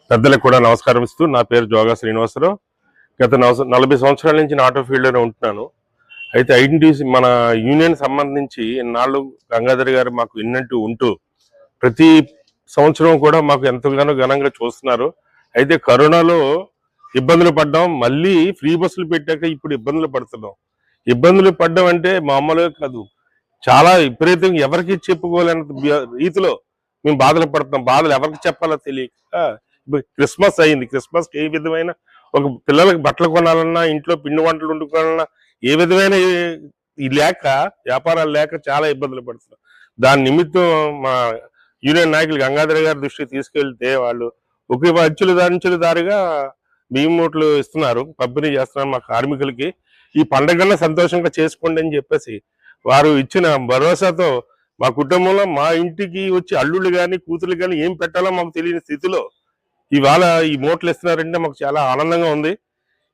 పెద్దలకు కూడా నమస్కారం ఇస్తూ, నా పేరు జోగా శ్రీనివాసరావు. గత 40 సంవత్సరాల నుంచి నేను ఆటో ఫీల్డ్లోనే ఉంటున్నాను. అయితే ఐడెంటిటీస్ మన యూనియన్ సంబంధించి ఇన్నాళ్ళు గంగాధర్ గారు మాకు ఇన్నంటూ ఉంటూ ప్రతి సంవత్సరం కూడా మాకు ఎంతగానో ఘనంగా చూస్తున్నారు. అయితే కరోనాలో ఇబ్బందులు పడ్డాం, మళ్ళీ ఫ్రీ బస్సులు పెట్టాక ఇప్పుడు ఇబ్బందులు పడుతున్నాం. ఇబ్బందులు పడ్డం అంటే మామూలుగా కాదు, చాలా విపరీతంగా ఎవరికి చెప్పుకోలేని రీతిలో మేము బాధలు పడుతున్నాం. బాధలు ఎవరికి చెప్పాలో తెలియక క్రిస్మస్ అయింది. క్రిస్మస్కి ఏ విధమైన ఒక పిల్లలకి బట్టలు కొనాలన్నా, ఇంట్లో పిండి వంటలు వండుకోవాలన్నా ఏ విధమైన లేక, వ్యాపారాలు లేక చాలా ఇబ్బందులు పడుతున్నాం. దాని నిమిత్తం మా యూనియన్ నాయకులు గంగాధర్ గారి దృష్టికి తీసుకెళ్తే వాళ్ళు ఒక అంచుల దారిగా బియ్యం మూటలు ఇస్తున్నారు, పంపిణీ చేస్తున్నారు మా కార్మికులకి. ఈ పండగన్నా సంతోషంగా చేసుకోండి అని చెప్పేసి వారు ఇచ్చిన భరోసాతో మా కుటుంబంలో మా ఇంటికి వచ్చి అల్లుళ్ళు కానీ కూతురు కానీ ఏం పెట్టాలో మాకు తెలియని స్థితిలో ఇవాళ ఈ మూటలు ఇస్తున్నారంటే మాకు చాలా ఆనందంగా ఉంది.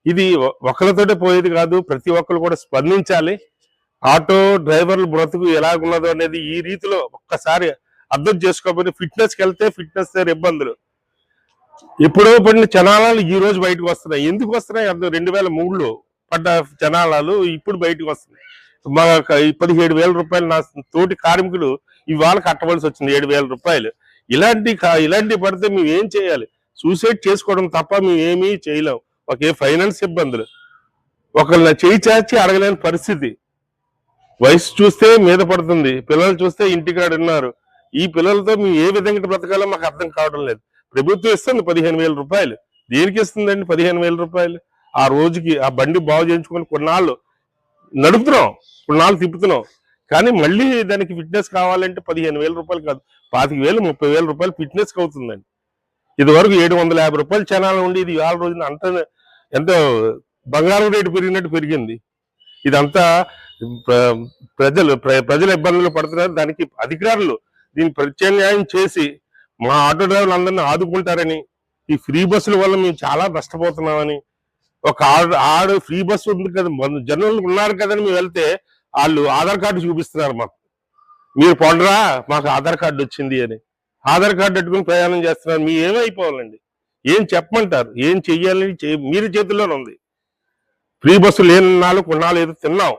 ఇది ఒకరితోటే పోయేది కాదు, ప్రతి ఒక్కరు కూడా స్పందించాలి. ఆటో డ్రైవర్ల బ్రతుకు ఎలాగున్నదో అనేది ఈ రీతిలో ఒక్కసారి అర్థం చేసుకోకపోతే ఫిట్నెస్కి వెళ్తే ఫిట్నెస్ ఇబ్బందులు. ఎప్పుడో పడిన చనాలాలు ఈ రోజు బయటకు వస్తున్నాయి. ఎందుకు వస్తున్నాయి? అర్థం 2003లో పడ్డ చనాలాలు ఇప్పుడు బయటకు వస్తున్నాయి. మా 17,000 రూపాయలు నా తోటి కార్మికులు ఇవాళ కట్టవలసి వచ్చింది, 7,000 రూపాయలు. ఇలాంటి పడితే మేము ఏం చేయాలి? సూసైడ్ చేసుకోవడం తప్ప మేము ఏమీ చేయలేం. ఒకే ఫైనాన్స్ ఇబ్బందులు, ఒకళ్ళ చేయి చాచి అడగలేని పరిస్థితి. వయసు చూస్తే మీద పడుతుంది, పిల్లలు చూస్తే ఇంటికాడ ఉన్నారు. ఈ పిల్లలతో మేము ఏ విధంగా బ్రతకాలో మాకు అర్థం కావడం లేదు. ప్రభుత్వం ఇస్తుంది 15,000 రూపాయలు. దేనికి ఇస్తుందండి 15,000 రూపాయలు? ఆ రోజుకి ఆ బండి బాగు చేయించుకొని కొన్నాళ్ళు నడుపుతున్నాం, కొన్నాళ్ళు తిప్పుతున్నాం, కానీ మళ్ళీ దానికి ఫిట్నెస్ కావాలంటే 15,000 రూపాయలు కాదు, 25,000 30,000 రూపాయలు ఫిట్నెస్కి అవుతుందండి. ఇది వరకు 750 రూపాయలు చనాలు ఉండి ఇది ఇవాళ రోజున అంత ఎంతో బంగారం రేటు పెరిగినట్టు పెరిగింది. ఇదంతా ప్రజలు ఇబ్బందులు పడుతున్నారు. దానికి అధికారులు దీన్ని ప్రత్యామ్నాయం చేసి మా ఆటో డ్రైవర్లు అందరినీ ఆదుకుంటారని, ఈ ఫ్రీ బస్సుల వల్ల మేము చాలా నష్టపోతున్నామని, ఒక ఆడు ఫ్రీ బస్సు ఉంది కదా, జనాలు ఉన్నారు కదని మేము వెళ్తే వాళ్ళు ఆధార్ కార్డు చూపిస్తున్నారు మాకు, మీరు పొండరా మాకు ఆధార్ కార్డు వచ్చింది అని. ఆధార్ కార్డు పెట్టుకుని ప్రయాణం చేస్తున్నారు. మీ ఏమైపోవాలండి? ఏం చెప్పమంటారు? ఏం చెయ్యాలని మీరు చేతుల్లోనే ఉంది. ఫ్రీ బస్సు లేని నాళ్ళు కొన్నాళ్ళు ఏదో తిన్నాం.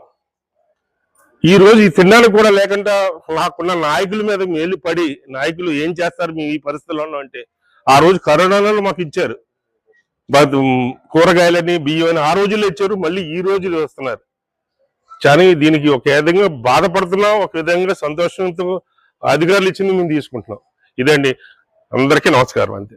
ఈ రోజు ఈ తినడానికి కూడా లేకుండా నాకున్న నాయకుల మీద మేలు పడి, నాయకులు ఏం చేస్తారు మీ ఈ పరిస్థితుల్లో అంటే, ఆ రోజు కరోనాలో మాకు ఇచ్చారు కూరగాయలని బియ్యం అని, ఆ రోజుల్లో ఇచ్చారు, మళ్ళీ ఈ రోజులు వస్తున్నారు. కానీ దీనికి ఒక విధంగా బాధపడుతున్నాం, ఒక విధంగా సంతోషంతో అధికారులు ఇచ్చింది మేము తీసుకుంటున్నాం. ఇదండి. అందరికీ నమస్కారం. అంతే.